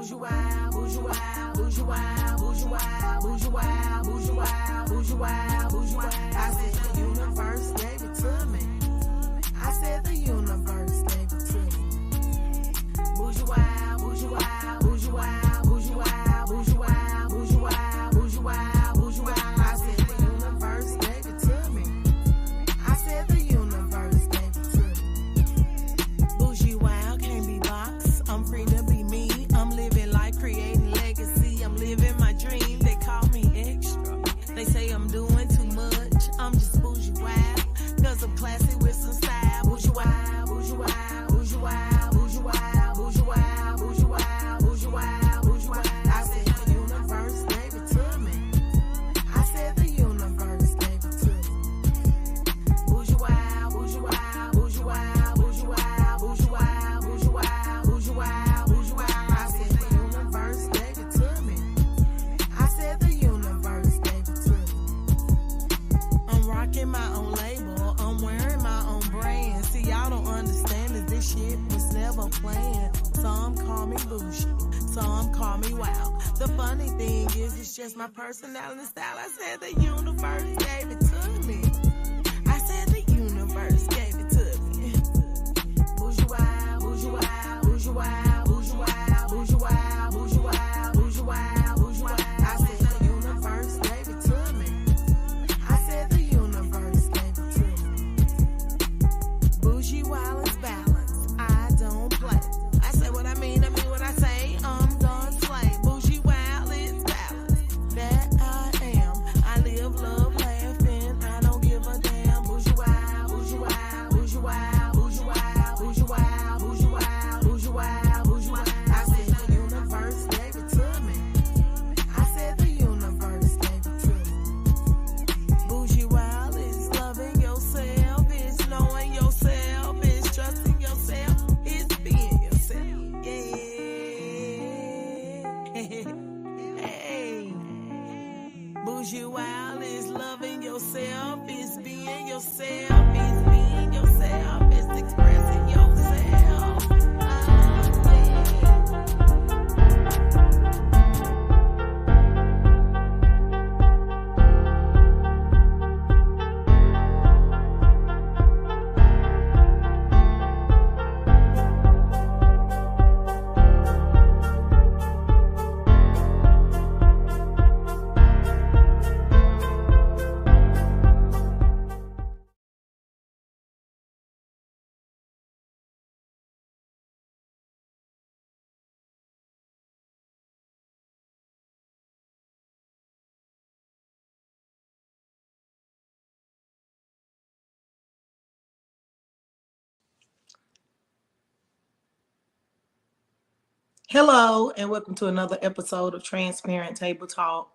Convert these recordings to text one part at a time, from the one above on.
Bougiewild, Bougiewild, Bougiewild, Bougiewild, Bougiewild, Bougiewild, Bougiewild, Bougiewild. I said the universe gave it to me. I said the universe gave it to me. Bougiewild, Bougiewild, Bougiewild, Bougiewild, Bougiewild, Bougiewild, Bougiewild, Bougiewild. I said the universe gave it to me. I said the universe gave it to me. Bougiewild can't be boxed. I'm free to be me. I'm living life, creating legacy. I'm living my dream. They call me extra. They say I'm doing too much. I'm just bougiewild. Cause I'm classy with some style. Bougiewild, bougiewild, bougiewild, bougiewild, bougiewild, bougiewild, bougiewild, bougiewild. I said the universe gave it to me. I said the universe gave it to me. Bougiewild, bougiewild, bougiewild, bougiewild, bougiewild, bougiewild, bougiewild, bougiewild. I said the universe gave it to me. I said the universe gave it to me. I'm rocking my own label. I'm wearing my own brand. See, y'all don't understand that this shit was never planned. Some call me bougie, some call me wild. The funny thing is, it's just my personality and style. I said the universe gave it to me. I said the universe gave it to me. Bougiewild, bougiewild, bougiewild, bougiewild, bougiewild, bougiewild, bougiewild, bougiewild. I said the universe gave it to me. I said the universe gave it to me. Bougiewild is balanced. I don't play. I say what I mean what I say. I'm gonna slay. Bougiewild is balanced. That I am. I live, love, laughing. I don't give a damn. Bougiewild, bougiewild, bougiewild, bougiewild, bougiewild, bougiewild, bougiewild, bougiewild. I said the universe gave it to me. I said the universe gave it to me. Bougiewild is loving yourself. It's knowing yourself. It's trusting yourself. It's being yourself. Yeah. Hey. Bougiewild is loving yourself. It's being yourself. It's being yourself. It's expressing yourself. Hello, and welcome to another episode of Transparent Table Talk.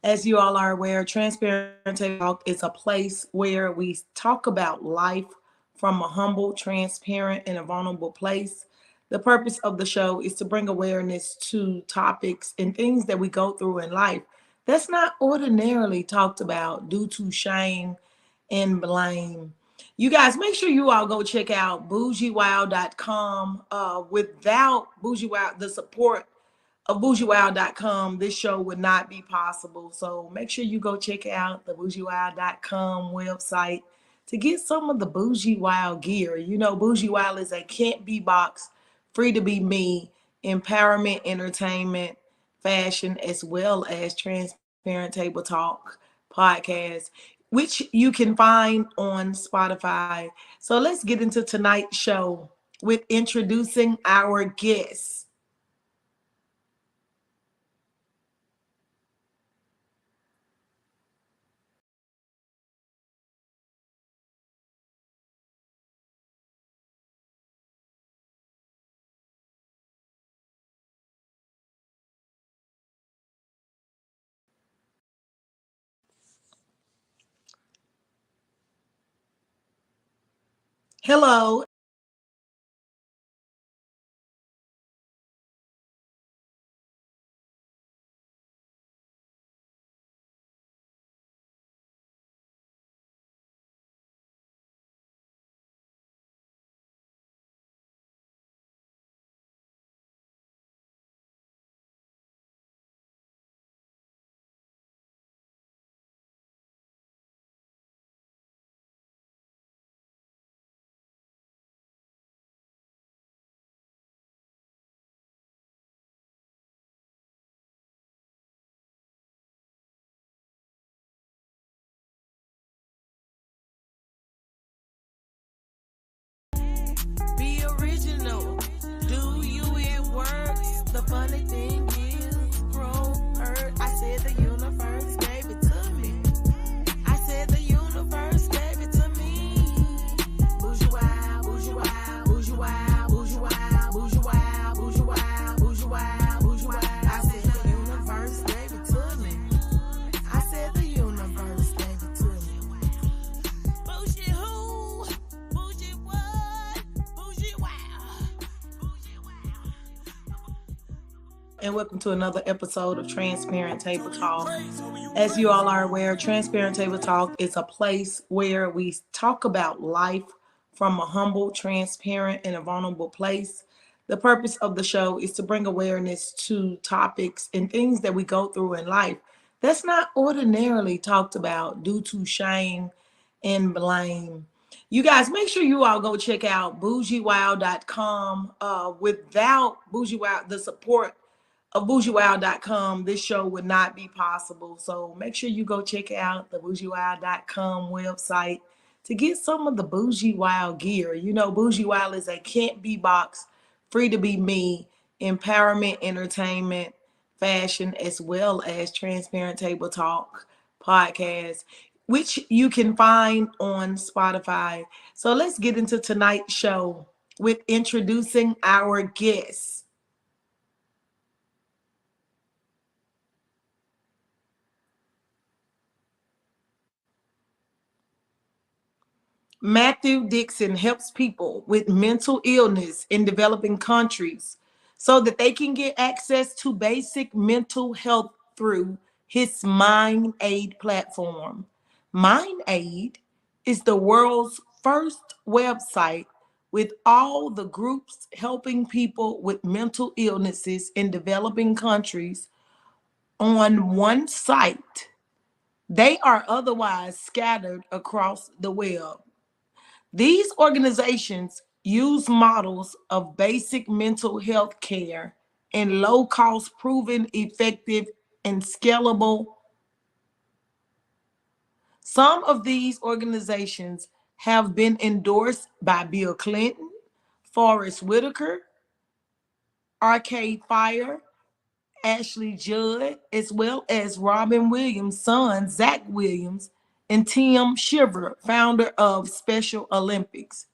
As you all are aware, Transparent Table Talk is a place where we talk about life from a humble, transparent, and a vulnerable place. The purpose of the show is to bring awareness to topics and things that we go through in life that's not ordinarily talked about due to shame and blame. You guys, make sure you all go check out bougiewild.com. Without Bougiewild, the support of bougiewild.com, this show would not be possible. So make sure you go check out the bougiewild.com website to get some of the Bougiewild gear. You know, Bougiewild is a can't be box, free to be me, empowerment, entertainment, fashion, as well as transparent table talk podcast, which you can find on Spotify. So let's get into tonight's show with introducing our guests. Hello. funny thing is, I said the universe gave it to me. I said the universe gave it to me. Bougiewild, Bougiewild, Bougiewild, Bougiewild, Bougiewild, Bougiewild, Bougiewild, Bougiewild. I said the universe gave it to me. I said the universe gave it to me. Bougie who? Bougie what? Bougie wow. And welcome to another episode of Transparent Table Talk. As you all are aware, Transparent Table Talk is a place where we talk about life from a humble, transparent, and a vulnerable place. The purpose of the show is to bring awareness to topics and things that we go through in life that's not ordinarily talked about due to shame and blame. You guys, make sure you all go check out bougiewild.com. Without Bougiewild, the support of bougiewild.com, this show would not be possible. So make sure you go check out the bougiewild.com website to get some of the Bougiewild gear. You know, Bougiewild is a can't be box, free to be me, empowerment, entertainment, fashion, as well as Transparent Table Talk podcast, which you can find on Spotify. So let's get into tonight's show with introducing our guests. Matthew Dickson helps people with mental illness in developing countries so that they can get access to basic mental health through his Mind Aid platform. Mind Aid is the world's first website with all the groups helping people with mental illnesses in developing countries on one site. They are otherwise scattered across the web. These organizations use models of basic mental health care and low-cost, proven effective, and scalable. Some of these organizations have been endorsed by Bill Clinton, Forrest Whitaker, Arcade Fire, Ashley Judd, as well as Robin Williams' son, Zach Williams, and Tim Shiver, founder of Special Olympics.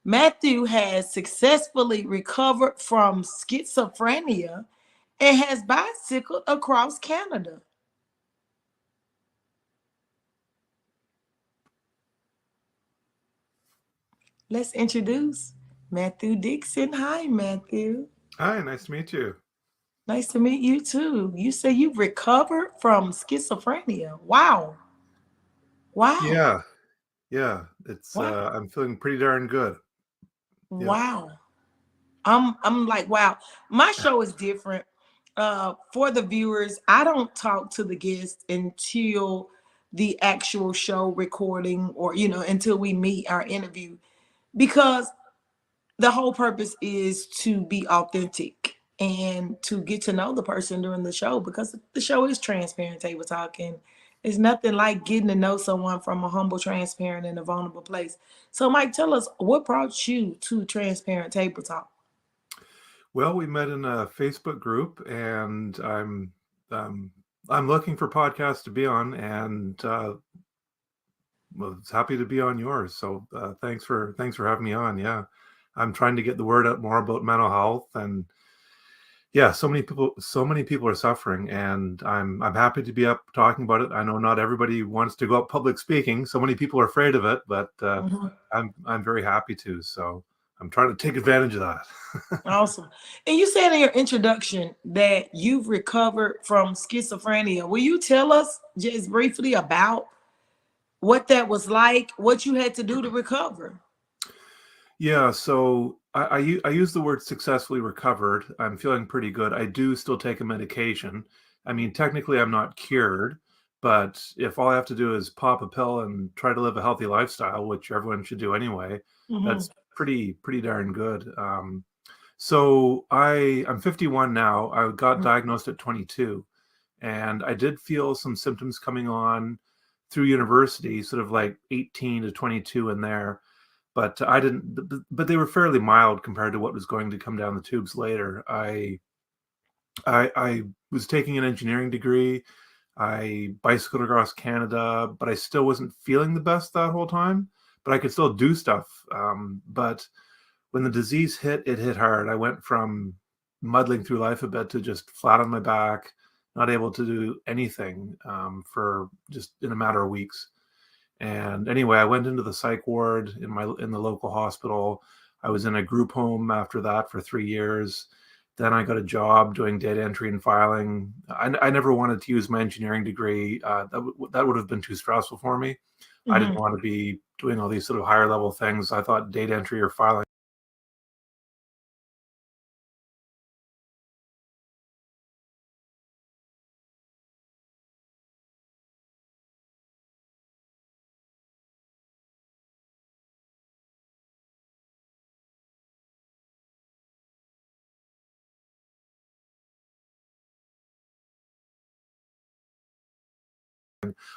Matthew has successfully recovered from schizophrenia and has bicycled across Canada. Let's introduce Matthew Dickson. Hi, Matthew. Hi, nice to meet you. Nice to meet you too. You say you've recovered from schizophrenia. Wow. Wow. Yeah, yeah, it's Wow. I'm feeling pretty darn good. Yeah. Wow. I'm like, wow. My show is different. For the viewers, I don't talk to the guests until the actual show recording or until we meet our interview, because the whole purpose is to be authentic and to get to know the person during the show, because the show is Transparent Table Talk, and it's nothing like getting to know someone from a humble, transparent, and a vulnerable place. So Mike, tell us, what brought you to Transparent Table Talk? Well, we met in a Facebook group, and I'm looking for podcasts to be on, and was happy to be on yours. So thanks for having me on. Yeah, I'm trying to get the word out more about mental health, and yeah, so many people are suffering, and I'm happy to be up talking about it. I know not everybody wants to go up public speaking. So many people are afraid of it, but I'm very happy to. So I'm trying to take advantage of that. Awesome. And you said in your introduction that you've recovered from schizophrenia. Will you tell us just briefly about what that was like, what you had to do to recover? Yeah, so I use the word successfully recovered. I'm feeling pretty good. I do still take a medication. I mean, technically, I'm not cured, but if all I have to do is pop a pill and try to live a healthy lifestyle, which everyone should do anyway, that's pretty darn good. So I'm 51 now. I got diagnosed at 22, and I did feel some symptoms coming on through university, sort of like 18 to 22 in there. But I didn't. But they were fairly mild compared to what was going to come down the tubes later. I was taking an engineering degree. I bicycled across Canada, but I still wasn't feeling the best that whole time. But I could still do stuff. But when the disease hit, it hit hard. I went from muddling through life a bit to just flat on my back, not able to do anything for just in a matter of weeks. And anyway, I went into the psych ward in the local hospital. I was in a group home after that for 3 years. Then I got a job doing data entry and filing. I never wanted to use my engineering degree. That would have been too stressful for me. I didn't Mm-hmm. want to be doing all these sort of higher level things. I thought data entry or filing.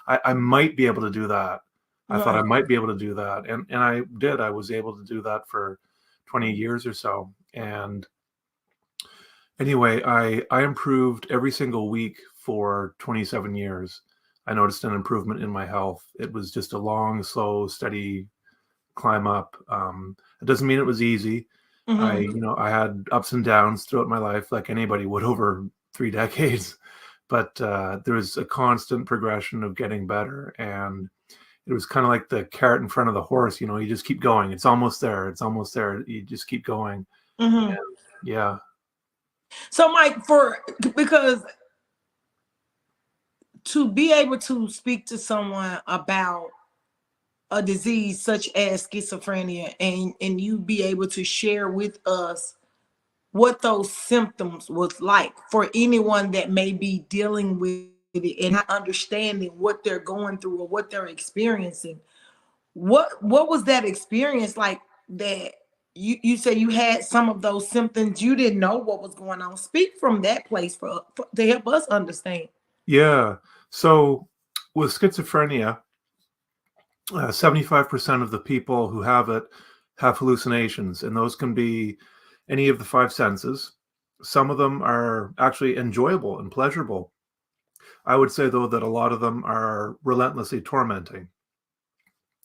I might be able to do that. I thought I Right. might be able to do that, and I did. I was able to do that for 20 years or so. And anyway, I improved every single week for 27 years. I noticed an improvement in my health. It was just a long, slow, steady climb up. It doesn't mean it was easy. Mm-hmm. I had ups and downs throughout my life, like anybody would over 3 decades. But there was a constant progression of getting better, and it was kind of like the carrot in front of the horse. You just keep going. It's almost there. It's almost there. You just keep going. Mm-hmm. And yeah. So, Mike, because to be able to speak to someone about a disease such as schizophrenia, and you be able to share with us what those symptoms was like for anyone that may be dealing with it and not understanding what they're going through or what they're experiencing. What was that experience like, that you said you had some of those symptoms, you didn't know what was going on? Speak from that place for to help us understand. Yeah. So with schizophrenia, 75% of the people who have it have hallucinations, and those can be any of the five senses. Some of them are actually enjoyable and pleasurable. I would say, though, that a lot of them are relentlessly tormenting.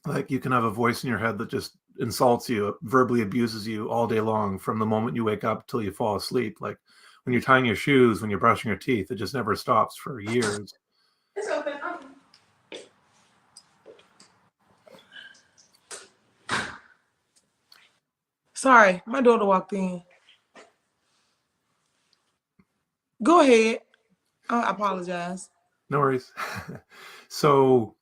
Like you can have a voice in your head that just insults you, verbally abuses you all day long from the moment you wake up till you fall asleep. Like when you're tying your shoes, when you're brushing your teeth, it just never stops for years. It's okay. Sorry, my daughter walked in. Go ahead. I apologize. No worries. So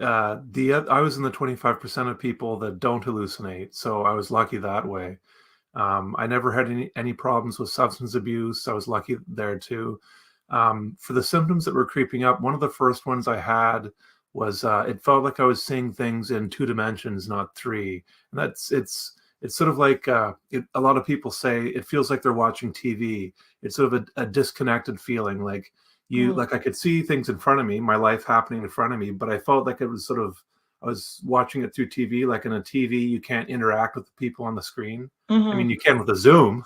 I was in the 25% of people that don't hallucinate, so I was lucky that way. I never had any problems with substance abuse. I was lucky there too. For the symptoms that were creeping up, one of the first ones I had was it felt like I was seeing things in 2 dimensions, not three. And it's sort of like a lot of people say it feels like they're watching TV. It's sort of a disconnected feeling, Mm, like I could see things in front of me, my life happening in front of me, but I felt like it was sort of I was watching it through TV. Like in a TV, you can't interact with the people on the screen. I mean, mm-hmm, you can with a Zoom,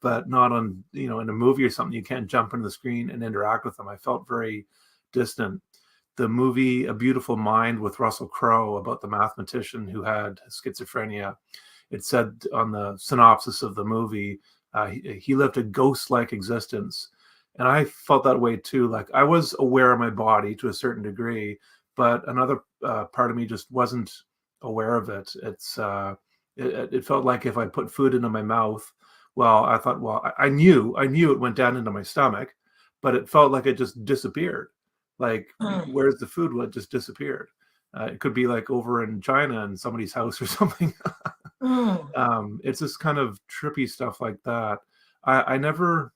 but not on, in a movie or something. You can't jump into the screen and interact with them. I felt very distant. The movie A Beautiful Mind with Russell Crowe about the mathematician who had schizophrenia, it said on the synopsis of the movie, he lived a ghost-like existence. And I felt that way too. Like I was aware of my body to a certain degree, but another part of me just wasn't aware of it. It felt like if I put food into my mouth, well, I thought, well, I knew it went down into my stomach, but it felt like it just disappeared. Like, mm, where's the food? Well, it just disappeared. It could be like over in China in somebody's house or something. mm, It's this kind of trippy stuff like that. I never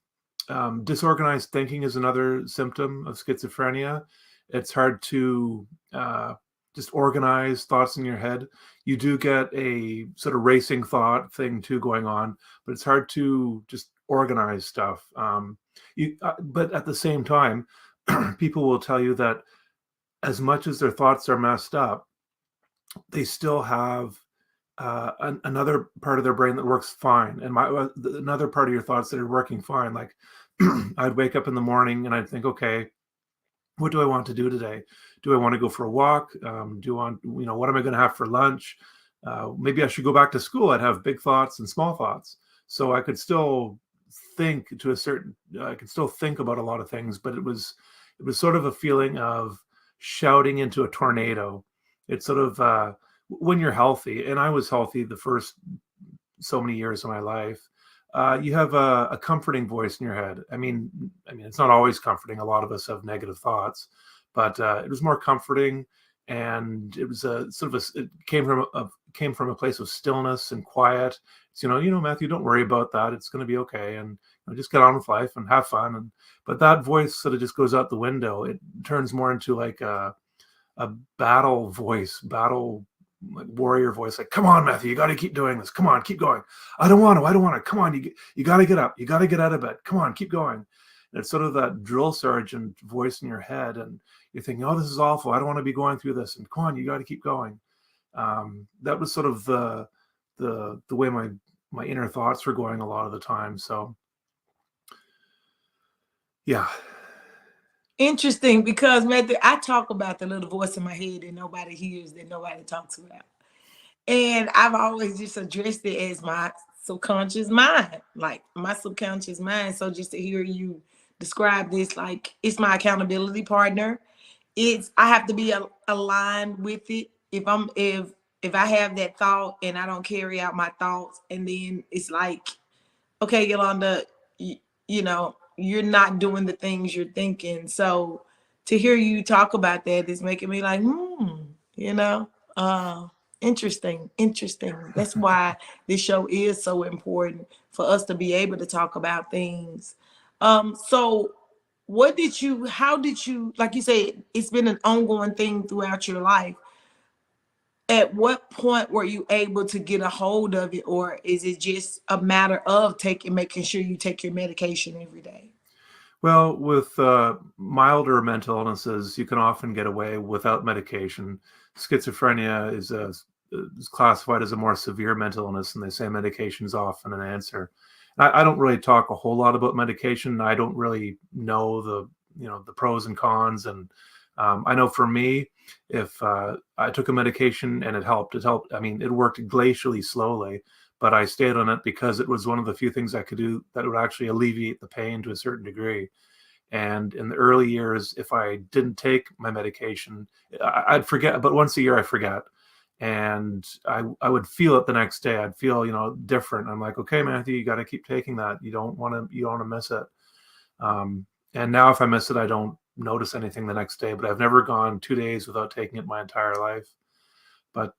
disorganized thinking is another symptom of schizophrenia. It's hard to just organize thoughts in your head. You do get a sort of racing thought thing too going on, but it's hard to just organize stuff. But at the same time, people will tell you that as much as their thoughts are messed up, they still have another part of their brain that works fine, and another part of your thoughts that are working fine. Like I'd wake up in the morning and I'd think, okay, what do I want to do today? Do I want to go for a walk? Do I want, what am I going to have for lunch? Maybe I should go back to school. I'd have big thoughts and small thoughts. So I could still I could still think about a lot of things, but it was sort of a feeling of shouting into a tornado. It's sort of, when you're healthy, and I was healthy the first so many years of my life, you have a comforting voice in your head. I mean, it's not always comforting. A lot of us have negative thoughts, but it was more comforting, and it was a sort of it came from a place of stillness and quiet. It's, Matthew, don't worry about that. It's going to be okay, and just get on with life and have fun. But that voice sort of just goes out the window. It turns more into like a battle voice, like warrior voice, like, come on, Matthew, you got to keep doing this. Come on, keep going. I don't want to. Come on, you got to get up. You got to get out of bed. Come on, keep going. And it's sort of that drill sergeant voice in your head, and you're thinking, oh, this is awful. I don't want to be going through this. And come on, you got to keep going. That was sort of the way my inner thoughts were going a lot of the time. So, yeah. Interesting, because Matthew, I talk about the little voice in my head that nobody hears, that nobody talks about. And I've always just addressed it as my subconscious mind, like my subconscious mind. So just to hear you describe this, like, it's my accountability partner. I have to be aligned with it. If I have that thought and I don't carry out my thoughts, and then it's like, okay, Yolanda, you're not doing the things you're thinking. So to hear you talk about that is making me like, interesting. That's why this show is so important, for us to be able to talk about things. So how did you, like you said, it's been an ongoing thing throughout your life. At what point were you able to get a hold of it, or is it just a matter of making sure you take your medication every day? Well, with milder mental illnesses, you can often get away without medication. Schizophrenia is classified as a more severe mental illness, and they say medication is often an answer. I don't really talk a whole lot about medication. I don't really know the pros and cons, and I know for me, if I took a medication and it helped. I mean, it worked glacially slowly, but I stayed on it because it was one of the few things I could do that would actually alleviate the pain to a certain degree. And in the early years, if I didn't take my medication, I'd forget. But once a year, I forget, and I would feel it the next day. I'd feel different. I'm like, okay, Matthew, you got to keep taking that. You don't want to miss it. And now if I miss it, I don't notice anything the next day, but I've never gone 2 days without taking it my entire life. But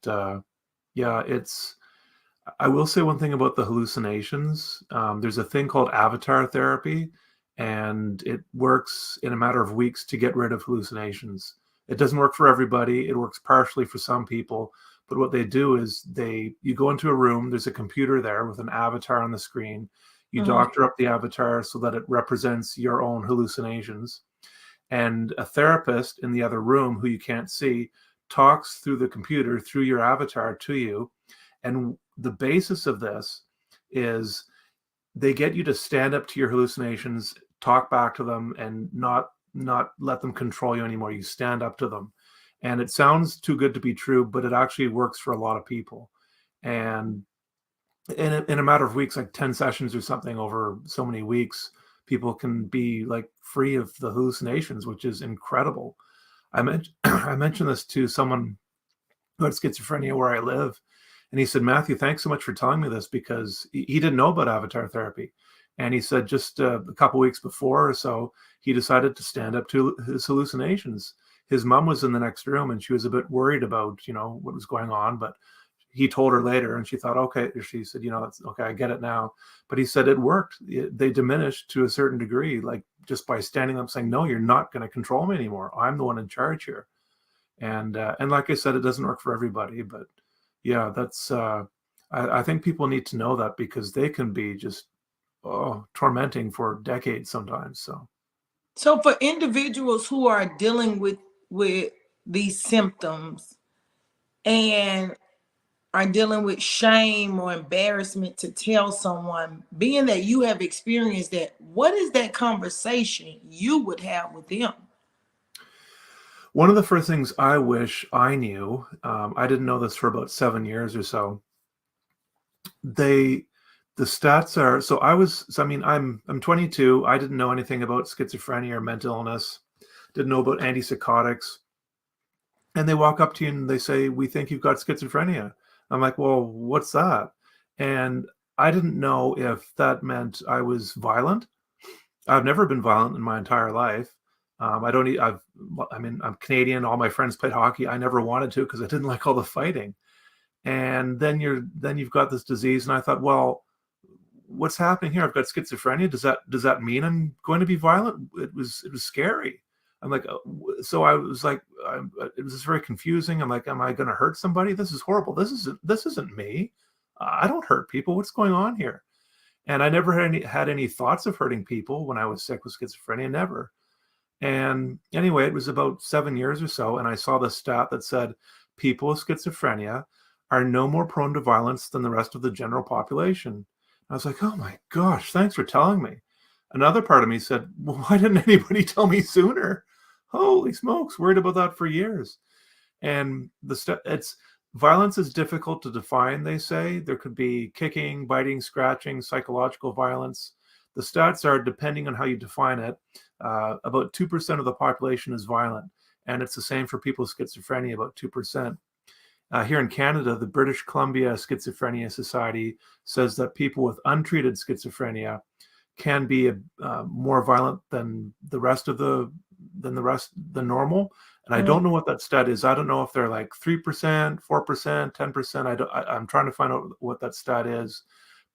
yeah, I will say one thing about the hallucinations. There's a thing called avatar therapy, and it works in a matter of weeks to get rid of hallucinations. It doesn't work for everybody. It works partially for some people, but what they do is you go into a room, there's a computer there with an avatar on the screen. You doctor up the avatar so that it represents your own hallucinations. And a therapist in the other room, who you can't see, talks through the computer, through your avatar, to you. And the basis of this is they get you to stand up to your hallucinations, talk back to them, and not let them control you anymore. You stand up to them. And it sounds too good to be true, but it actually works for a lot of people. And in a matter of weeks, like 10 sessions or something over so many weeks, people can be like free of the hallucinations, which is incredible. I mentioned this to someone who had schizophrenia where I live, and he said, Matthew, thanks so much for telling me this, because he didn't know about avatar therapy. And he said just a couple weeks before or so, he decided to stand up to his hallucinations. His mom was in the next room, and she was a bit worried about, what was going on, but he told her later, and she thought, okay. She said, it's okay, I get it now. But he said it worked. They diminished to a certain degree, like just by standing up saying, no, you're not going to control me anymore. I'm the one in charge here. And like I said, it doesn't work for everybody, but yeah, that's I think people need to know that, because they can be just tormenting for decades sometimes. So for individuals who are dealing with these symptoms and are dealing with shame or embarrassment to tell someone, being that you have experienced that, what is that conversation you would have with them? One of the first things I wish I knew, I didn't know this for about 7 years or so. The stats are, I'm 22. I didn't know anything about schizophrenia or mental illness, didn't know about antipsychotics. And they walk up to you and they say, "We think you've got schizophrenia." I'm like, "Well, what's that?" And I didn't know if that meant I was violent. I've never been violent in my entire life. I don't. I'm Canadian. All my friends played hockey. I never wanted to because I didn't like all the fighting. And then you've got this disease, and I thought, well, what's happening here? I've got schizophrenia. Does that mean I'm going to be violent? It was scary. I'm like, so I was like, it was just very confusing. I'm like, am I going to hurt somebody? This is horrible. This isn't me. I don't hurt people. What's going on here? And I never had any thoughts of hurting people when I was sick with schizophrenia, never. And anyway, it was about 7 years or so, and I saw the stat that said people with schizophrenia are no more prone to violence than the rest of the general population. I was like, oh my gosh, thanks for telling me. Another part of me said, well, why didn't anybody tell me sooner? Holy smokes, worried about that for years. And violence is difficult to define, they say. There could be kicking, biting, scratching, psychological violence. The stats are, depending on how you define it, about 2% of the population is violent. And it's the same for people with schizophrenia, about 2%. Here in Canada, the British Columbia Schizophrenia Society says that people with untreated schizophrenia can be more violent than normal. And I don't know what that stat is. I don't know if they're like 3%, 4%, 10%. I'm trying to find out what that stat is.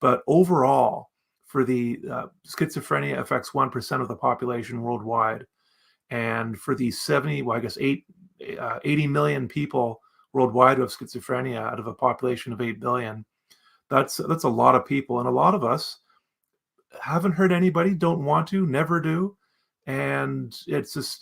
But overall, for the schizophrenia affects 1% of the population worldwide. And for the 80 million people worldwide who have schizophrenia out of a population of 8 billion, that's a lot of people. And a lot of us haven't hurt anybody, don't want to, never do. And it's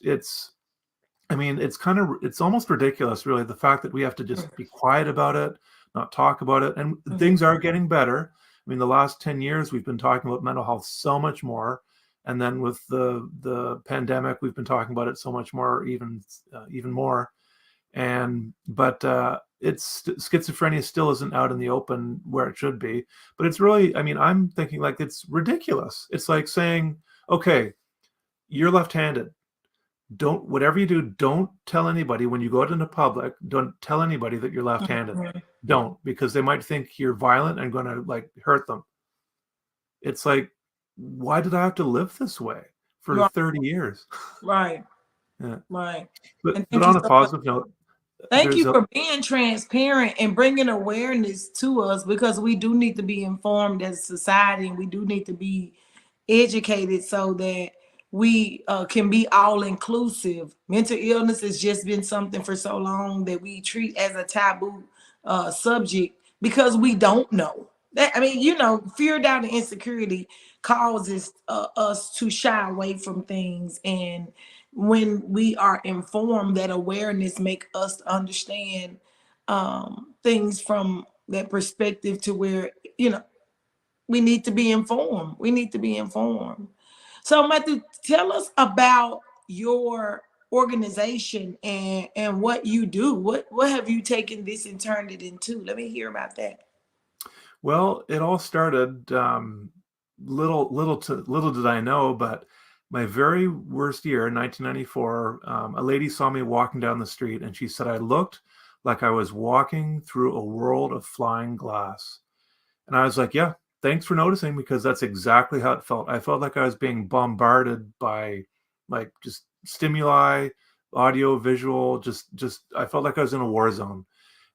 almost ridiculous, really, the fact that we have to just be quiet about it, not talk about it. And things are getting better. I mean, the last 10 years, we've been talking about mental health so much more. And then with the pandemic, we've been talking about it so much more, even more. But schizophrenia still isn't out in the open where it should be. But it's really, I'm thinking like it's ridiculous. It's like saying, okay, you're left-handed. Whatever you do, don't tell anybody when you go out into public. Don't tell anybody that you're left-handed. Don't, because they might think you're violent and going to like hurt them. It's like, why did I have to live this way for 30 years? Right. Yeah. Right. But on a positive note, thank you for being transparent and bringing awareness to us, because we do need to be informed as a society, and we do need to be educated so that we can be all inclusive. Mental illness has just been something for so long that we treat as a taboo subject because we don't know. Fear, doubt, and insecurity causes us to shy away from things. And when we are informed, that awareness make us understand things from that perspective, to where, we need to be informed. We need to be informed. So, Matthew, tell us about your organization and what you do. What have you taken this and turned it into? Let me hear about that. Well, it all started, little did I know, but my very worst year, in 1994, a lady saw me walking down the street, and she said I looked like I was walking through a world of flying glass. And I was like, yeah, thanks for noticing, because that's exactly how it felt. I felt like I was being bombarded by like just stimuli, audio, visual, just I felt like I was in a war zone.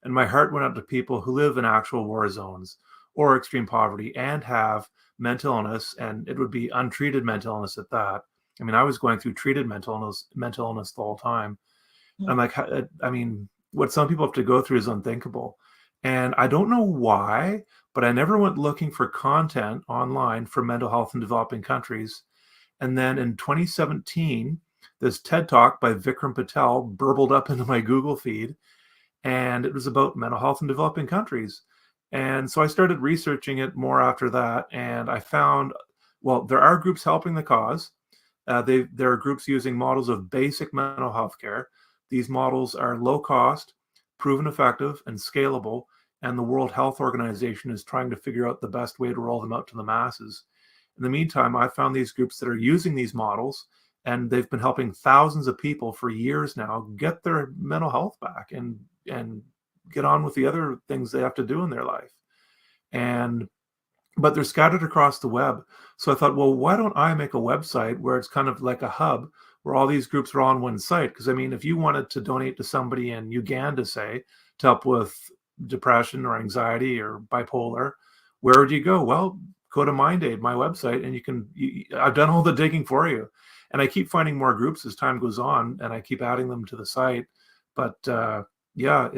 And my heart went out to people who live in actual war zones or extreme poverty and have mental illness, and it would be untreated mental illness at that. I was going through treated mental illness the whole time. Yeah. I'm like, what some people have to go through is unthinkable. And I don't know why, but I never went looking for content online for mental health in developing countries. And then in 2017, this TED Talk by Vikram Patel burbled up into my Google feed. and it was about mental health in developing countries. And so I started researching it more after that, and I found, well, there are groups helping the cause. There are groups using models of basic mental health care. These models are low cost, proven effective, and scalable, and the World Health Organization is trying to figure out the best way to roll them out to the masses. In the meantime, I found these groups that are using these models, and they've been helping thousands of people for years now get their mental health back and get on with the other things they have to do in their life. And but they're scattered across the web. So I thought, well, why don't I make a website where it's kind of like a hub where all these groups are on one site? Because I mean, if you wanted to donate to somebody in Uganda, say, to help with depression or anxiety or bipolar, where would you go? Well, go to MindAid, my website, and I've done all the digging for you. And I keep finding more groups as time goes on, and I keep adding them to the site. But yeah,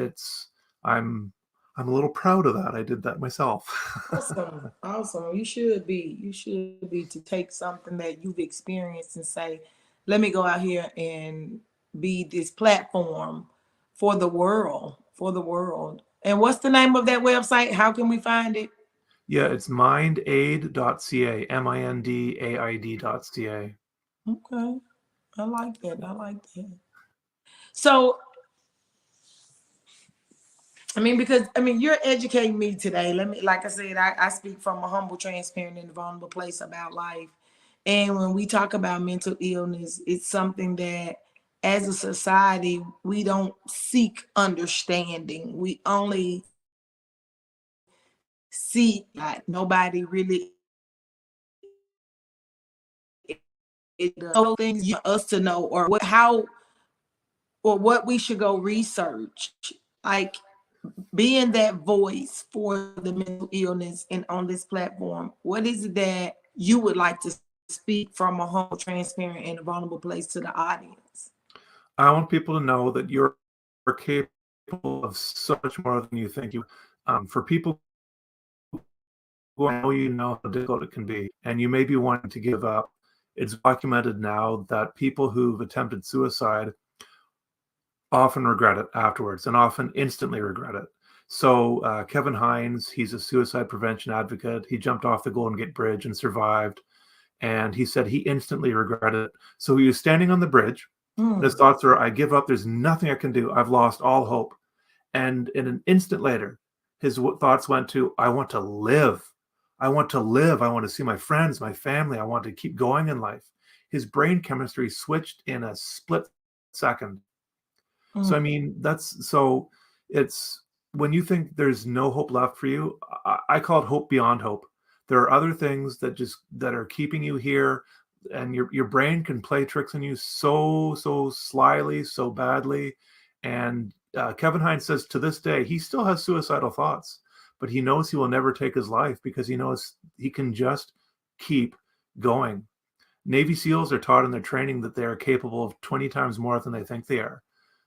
I'm I'm a little proud of that. I did that myself. Awesome. Awesome. You should be. You should be, to take something that you've experienced and say, let me go out here and be this platform for the world, for the world. And what's the name of that website? How can we find it? Yeah, it's mindaid.ca, mindaid.ca. Okay. I like that. I like that. So, I mean, because I mean, you're educating me today. Let me, like I said, I speak from a humble, transparent, and vulnerable place about life. And when we talk about mental illness, it's something that as a society, we don't seek understanding. We only seek, like, nobody really things us to know, or what, how, or what we should go research. Like, being that voice for the mental illness and on this platform, what is it that you would like to speak from a humble, transparent, and a vulnerable place to the audience? I want people to know that you're capable of so much more than you think you. For people who know, you know how difficult it can be, and you may be wanting to give up. It's documented now that people who've attempted suicide often regret it afterwards, and often instantly regret it. So Kevin Hines, he's a suicide prevention advocate. He jumped off the Golden Gate Bridge and survived. And he said he instantly regretted it. So he was standing on the bridge, and his thoughts were, I give up. There's nothing I can do. I've lost all hope. And in an instant later, his thoughts went to, I want to live. I want to live. I want to see my friends, my family. I want to keep going in life. His brain chemistry switched in a split second. So, I mean, it's when you think there's no hope left for you, I call it hope beyond hope. There are other things that are keeping you here, and your brain can play tricks on you so slyly, so badly. And Kevin Hines says to this day, he still has suicidal thoughts, but he knows he will never take his life because he knows he can just keep going. Navy SEALs are taught in their training that they are capable of 20 times more than they think they are.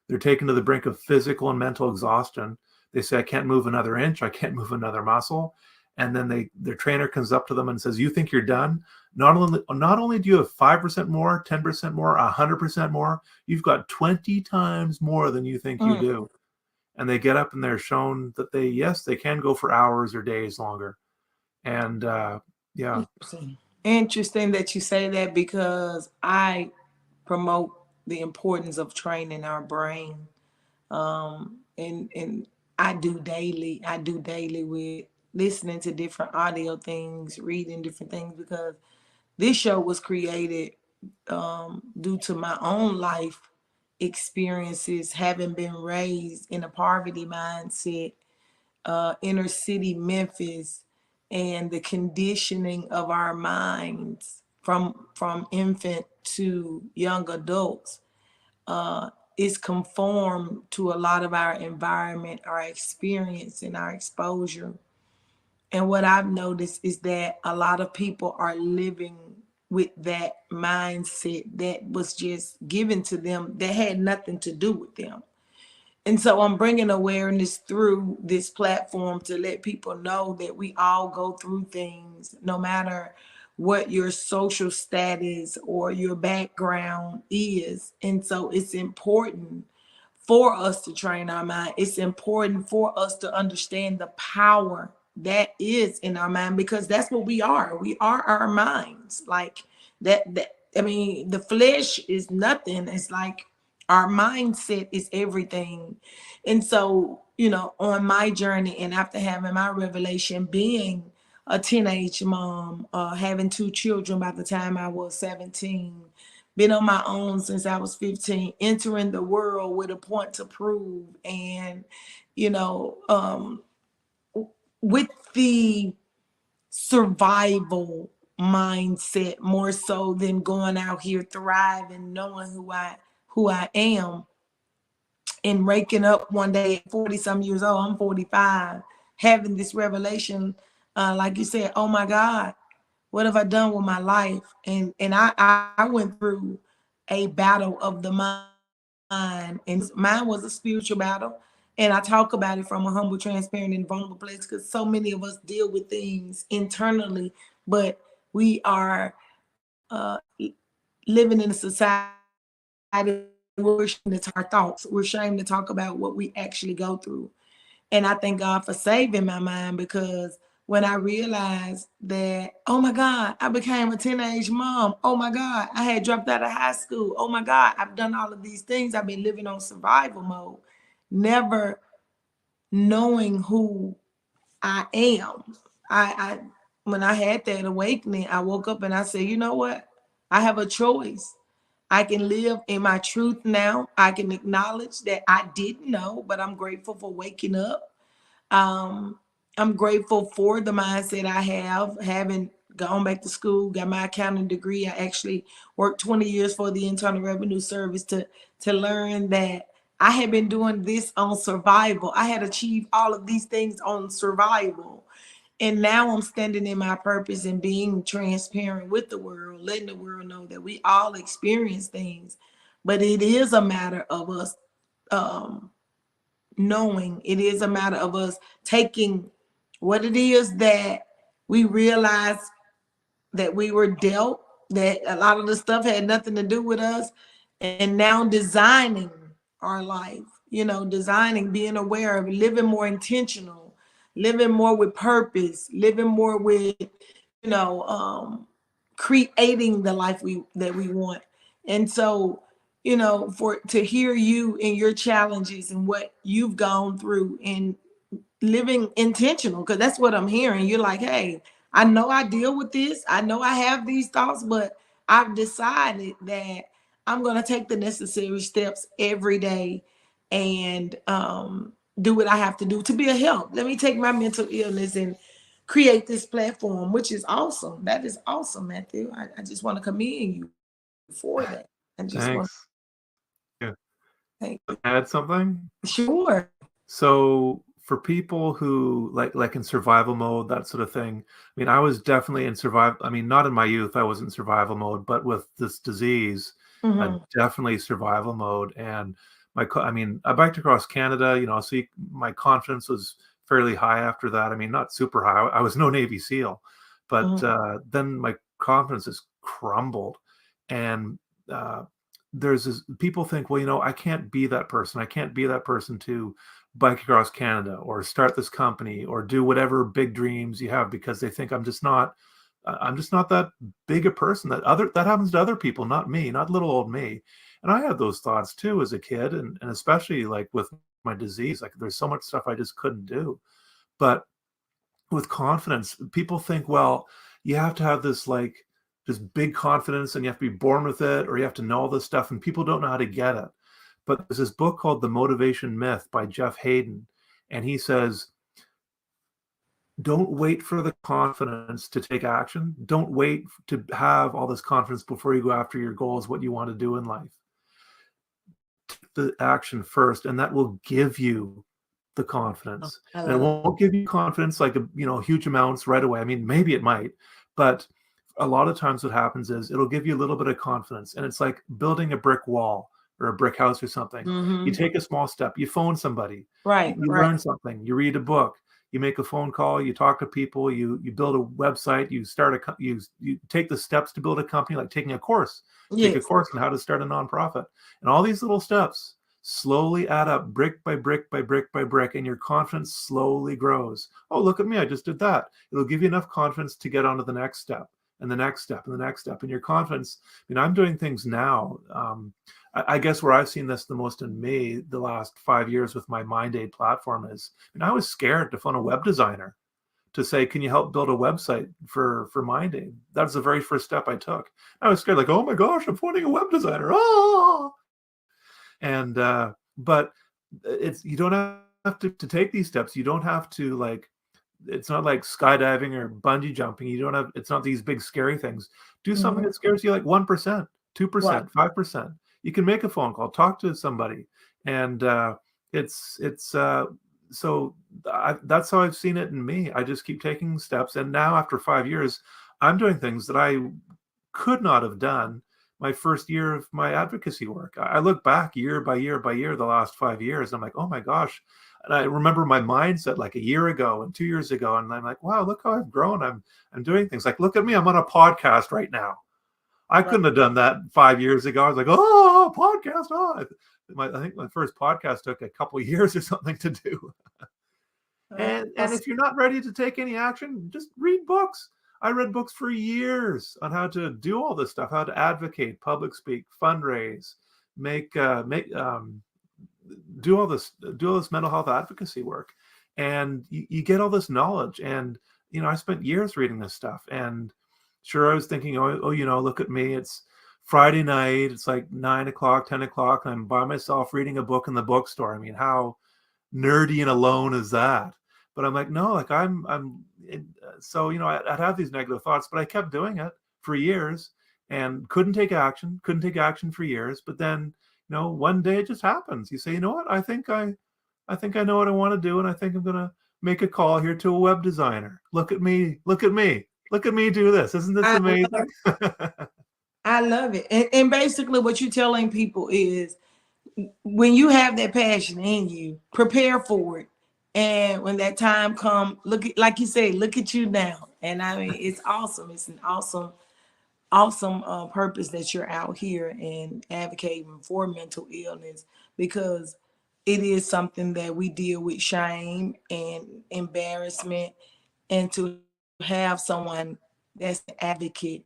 They're taken to the brink of physical and mental exhaustion. They say, I can't move another inch. I can't move another muscle. And then their trainer comes up to them and says, you think you're done? Not only do you have 5% more, 10% more, 100% more, you've got 20 times more than you think you do. And they get up and they're shown that they can go for hours or days longer. And yeah. Interesting that you say that, because I promote the importance of training our brain. And I do daily with listening to different audio things, reading different things, because this show was created due to my own life experiences, having been raised in a poverty mindset, inner city Memphis, and the conditioning of our minds from infant to young adults is conformed to a lot of our environment, our experience, and our exposure. And what I've noticed is that a lot of people are living with that mindset that was just given to them, that had nothing to do with them. And so I'm bringing awareness through this platform to let people know that we all go through things, no matter what your social status or your background is. And so it's important for us to train our mind. It's important for us to understand the power that is in our mind, because that's what we are. We are our minds. Like that I mean, the flesh is nothing. It's like our mindset is everything. And so, on my journey, and after having my revelation, being a teenage mom, having 2 children by the time I was 17, been on my own since I was 15, entering the world with a point to prove, and with the survival mindset more so than going out here thriving, knowing who I am, and waking up one day at 40 some years old, I'm 45, having this revelation, like you said, oh my God, what have I done with my life? And I went through a battle of the mind, and mine was a spiritual battle. And I talk about it from a humble, transparent, and vulnerable place, because so many of us deal with things internally, but we are living in a society we're ashamed to talk our thoughts. We're ashamed to talk about what we actually go through. And I thank God for saving my mind, because when I realized that, oh my God, I became a teenage mom. Oh my God, I had dropped out of high school. Oh my God, I've done all of these things. I've been living on survival mode, never knowing who I am. I when I had that awakening, I woke up and I said, you know what? I have a choice. I can live in my truth now. I can acknowledge that I didn't know, but I'm grateful for waking up. Um, I'm grateful for the mindset I have, having gone back to school, got my accounting degree. I actually worked 20 years for the Internal Revenue Service to learn that I had been doing this on survival. I had achieved all of these things on survival. And now I'm standing in my purpose and being transparent with the world, letting the world know that we all experience things, but it is a matter of us knowing. It is a matter of us taking what it is that we realize that we were dealt, that a lot of the stuff had nothing to do with us, and now designing our life, designing, being aware of, living more intentional, living more with purpose, living more with, creating the life that we want. And so, for to hear you and your challenges and what you've gone through, and living intentional, because that's what I'm hearing. You're like, hey, I know I deal with this. I know I have these thoughts, but I've decided that I'm going to take the necessary steps every day and do what I have to do to be a help. Let me take my mental illness and create this platform, which is awesome. That is awesome, Matthew. I just want to commend you for that. I just want Thanks. Yeah. to thank you. Add something? Sure. So for people who like in survival mode, that sort of thing, I mean, I was definitely in survival. I mean, not in my youth, I was in survival mode, but with this disease, definitely survival mode. And I mean, I biked across Canada, so my confidence was fairly high after that. I mean, not super high. I was no Navy SEAL, but then my confidence has crumbled. And there's this, people think, well, I can't be that person. I can't be that person to bike across Canada or start this company or do whatever big dreams you have, because they think I'm just not that big a person. That happens to other people, not me, not little old me. And I had those thoughts too as a kid, and especially like with my disease, like there's so much stuff I just couldn't do. But with confidence, people think, well, you have to have this big confidence and you have to be born with it, or you have to know all this stuff, and people don't know how to get it. But there's this book called The Motivation Myth by Jeff Hayden, and he says, don't wait for the confidence to take action. Don't wait to have all this confidence before you go after your goals, what you want to do in life. Take the action first, and that will give you the confidence. And it won't give you confidence like huge amounts right away. I mean, maybe it might, but a lot of times what happens is it'll give you a little bit of confidence, and it's like building a brick wall or a brick house or something. You take a small step, you phone somebody, right? You learn something, you read a book, you make a phone call, you talk to people, you build a website, you start you take the steps to build a company, like taking a course, take a course on how to start a nonprofit, and all these little steps. slowly add up brick by brick by brick by brick, and your confidence slowly grows. Oh, look at me, I just did that. It'll give you enough confidence to get on to the next step and the next step and the next step. And your confidence, I'm doing things now. I guess where I've seen this the most in me the last 5 years with my MindAid platform is, I was scared to phone a web designer to say, can you help build a website for MindAid? That was the very first step I took. I was scared, like, oh my gosh, I'm phoning a web designer. Oh! And, but you don't have to take these steps. You don't have to, like, it's not like skydiving or bungee jumping. It's not these big scary things. Do something that scares you, like 1%, 2%, 5%. You can make a phone call, talk to somebody. And so that's how I've seen it in me. I just keep taking steps. And now after 5 years, I'm doing things that I could not have done my first year of my advocacy work. I look back year by year by year, the last 5 years, and I'm like, oh my gosh. And I remember my mindset like a year ago and 2 years ago. And I'm like, wow, look how I've grown. I'm doing things like, look at me, I'm on a podcast right now. I couldn't have done that 5 years ago. I was like, oh, podcast. Oh. I think my first podcast took a couple of years or something to do. And if you're not ready to take any action, just read books. I read books for years on how to do all this stuff, how to advocate, public speak, fundraise, do all this mental health advocacy work. And you get all this knowledge. And, I spent years reading this stuff. And sure, I was thinking, look at me. It's Friday night. It's like 9 o'clock, 10 o'clock. And I'm by myself reading a book in the bookstore. How nerdy and alone is that? But I'm like, no, like so, I'd have these negative thoughts, but I kept doing it for years and couldn't take action for years. But then, one day it just happens. You say, you know what? I think I know what I want to do. And I think I'm going to make a call here to a web designer. Look at me do this. Isn't this amazing? I love it. And basically what you're telling people is, when you have that passion in you, prepare for it. And when that time comes, like you say, look at you now. And it's awesome. It's an awesome purpose that you're out here and advocating for mental illness, because it is something that we deal with shame and embarrassment, and to have someone that's an advocate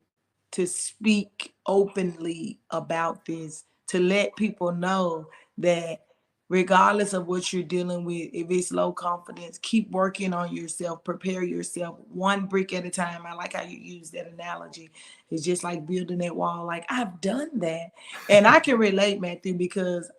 to speak openly about this, to let people know that regardless of what you're dealing with, if it's low confidence, keep working on yourself, prepare yourself one brick at a time. I like how you use that analogy. It's just like building that wall. Like, I've done that. And I can relate, Matthew, because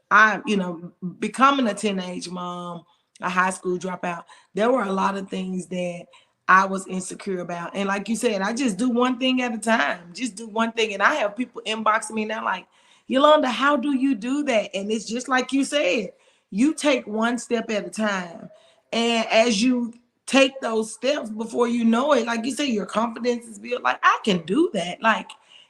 becoming a teenage mom, a high school dropout, there were a lot of things that I was insecure about. And like you said, I just do one thing at a time. Just do one thing. And I have people inboxing me now like, Yolanda, how do you do that? And it's just like you said, you take one step at a time. And as you take those steps, before you know it, like you say, your confidence is built. Like, I can do that. Like,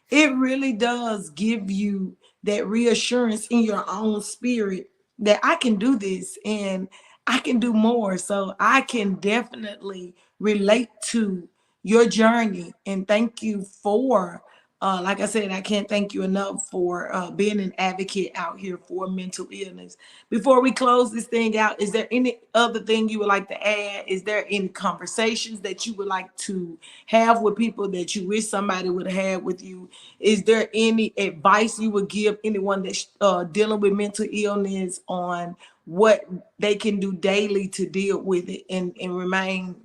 it really does give you that reassurance in your own spirit that I can do this and I can do more. So I can definitely relate to your journey, and thank you for like I said, I can't thank you enough for being an advocate out here for mental illness. Before we close this thing out, is there any other thing you would like to add? Is there any conversations that you would like to have with people that you wish somebody would have had with you? Is there any advice you would give anyone that's dealing with mental illness on what they can do daily to deal with it and remain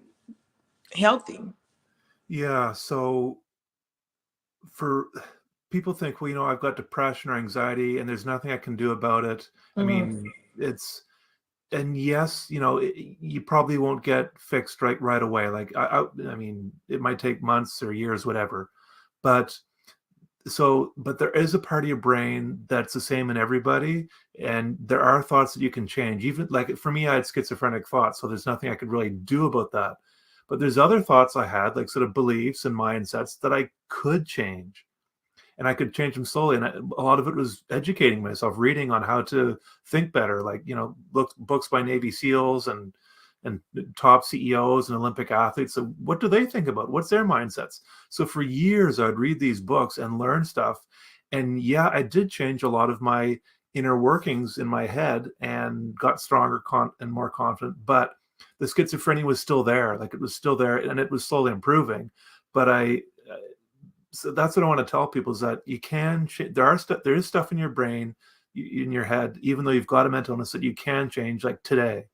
healthy? Yeah. So for people think, well, I've got depression or anxiety and there's nothing I can do about it. I mean, and yes, you probably won't get fixed right away. Like, I mean, it might take months or years, whatever. But there is a part of your brain that's the same in everybody. And there are thoughts that you can change. Even like for me, I had schizophrenic thoughts. So there's nothing I could really do about that. But there's other thoughts I had, like sort of beliefs and mindsets that I could change. And I could change them slowly. And a lot of it was educating myself, reading on how to think better, like, books by Navy SEALs and top CEOs and Olympic athletes. So what do they think about? What's their mindsets? So for years, I'd read these books and learn stuff. And yeah, I did change a lot of my inner workings in my head and got stronger and more confident. But the schizophrenia was still there. Like, it was still there, and it was slowly improving. But so that's what I want to tell people, is that you can, there is stuff in your brain, in your head, even though you've got a mental illness, that you can change. Like today,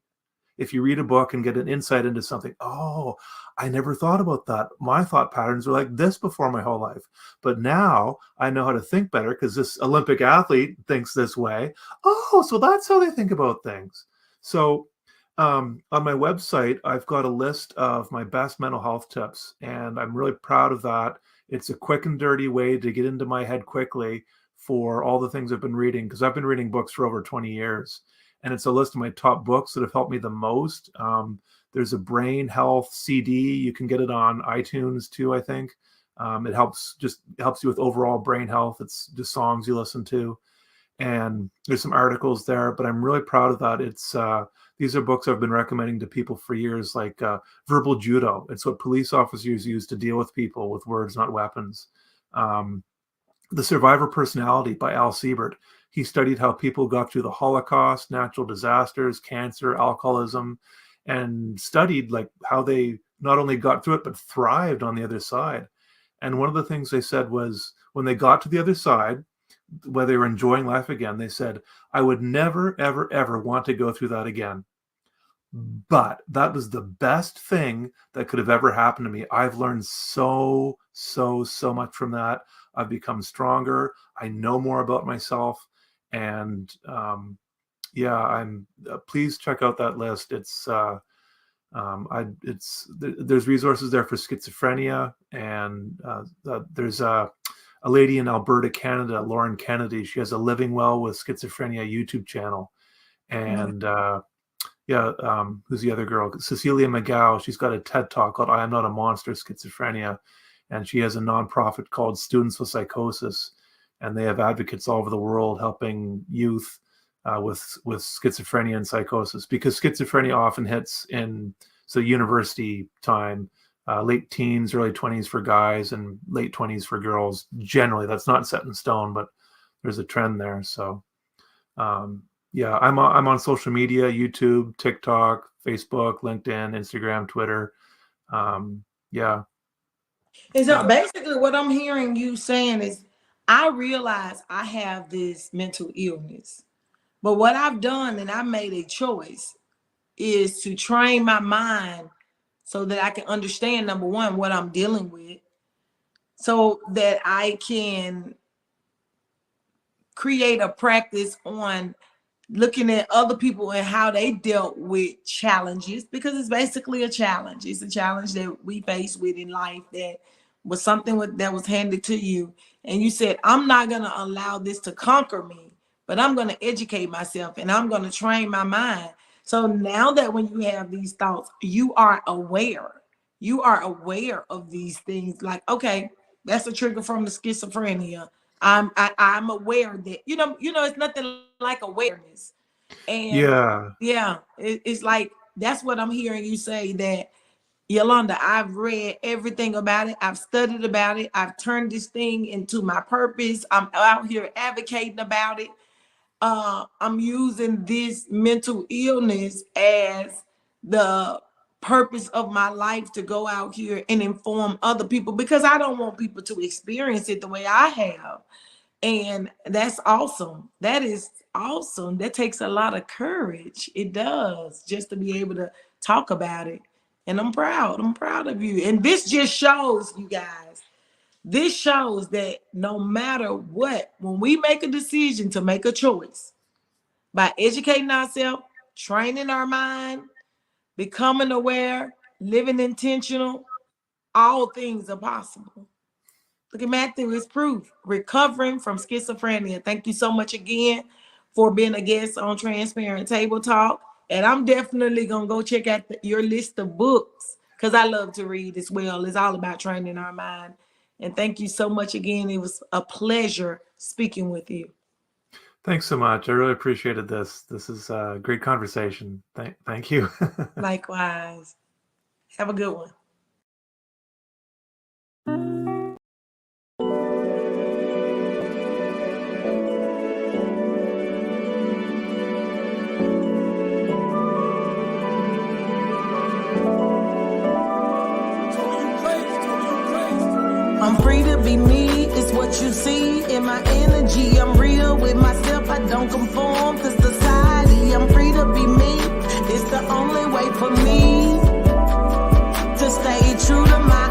if you read a book and get an insight into something, oh, I never thought about that. My thought patterns were like this before my whole life. But now I know how to think better because this Olympic athlete thinks this way. Oh, so that's how they think about things. So on my website, I've got a list of my best mental health tips, and I'm really proud of that. It's a quick and dirty way to get into my head quickly for all the things I've been reading, because I've been reading books for over 20 years. And it's a list of my top books that have helped me the most. There's a brain health CD. You can get it on iTunes too, I think. It helps you with overall brain health. It's just songs you listen to. And there's some articles there, but I'm really proud of that. These are books I've been recommending to people for years, like Verbal Judo. It's what police officers use to deal with people with words, not weapons. The Survivor Personality by Al Siebert. He studied how people got through the Holocaust, natural disasters, cancer, alcoholism, and studied like how they not only got through it, but thrived on the other side. And one of the things they said was, when they got to the other side, where they were enjoying life again, they said, I would never, ever, ever want to go through that again. But that was the best thing that could have ever happened to me. I've learned so much from that. I've become stronger. I know more about myself. And please check out that list. There's resources there for schizophrenia, and there's a lady in Alberta, Canada, Lauren Kennedy. She has a Living Well with Schizophrenia YouTube channel. And who's the other girl? Cecilia McGow. She's got a TED Talk called I Am Not a Monster, Schizophrenia. And she has a nonprofit called Students with Psychosis. And they have advocates all over the world helping youth with schizophrenia and psychosis, because schizophrenia often hits in university time, late teens, early 20s for guys, and late 20s for girls. Generally, that's not set in stone, but there's a trend there. So, I'm on social media: YouTube, TikTok, Facebook, LinkedIn, Instagram, Twitter. And so basically what I'm hearing you saying is, I realize I have this mental illness, but what I've done, and I made a choice, is to train my mind so that I can understand, number one, what I'm dealing with, so that I can create a practice on looking at other people and how they dealt with challenges, because it's basically a challenge. It's a challenge that we face with in life, that was something that was handed to you. And you said, I'm not going to allow this to conquer me, but I'm going to educate myself and I'm going to train my mind. So now that when you have these thoughts, you are aware. You are aware of these things. Like, okay, that's a trigger from the schizophrenia. I'm aware that, it's nothing like awareness. And it's like, that's what I'm hearing you say, that Yolanda, I've read everything about it. I've studied about it. I've turned this thing into my purpose. I'm out here advocating about it. I'm using this mental illness as the purpose of my life, to go out here and inform other people, because I don't want people to experience it the way I have. And that's awesome. That is awesome. That takes a lot of courage. It does, just to be able to talk about it. And I'm proud. I'm proud of you. And this just shows, you guys, this shows that no matter what, when we make a decision to make a choice, by educating ourselves, training our mind, becoming aware, living intentional, all things are possible. Look at Matthew, it's proof. Recovering from schizophrenia. Thank you so much again for being a guest on Transparent Table Talk. And I'm definitely going to go check out your list of books, because I love to read as well. It's all about training our mind. And thank you so much again. It was a pleasure speaking with you. Thanks so much. I really appreciated this. This is a great conversation. Thank you. Likewise. Have a good one. to be me, it's what you see in my energy. I'm real with myself, I don't conform to society. I'm free to be me, it's the only way for me to stay true to my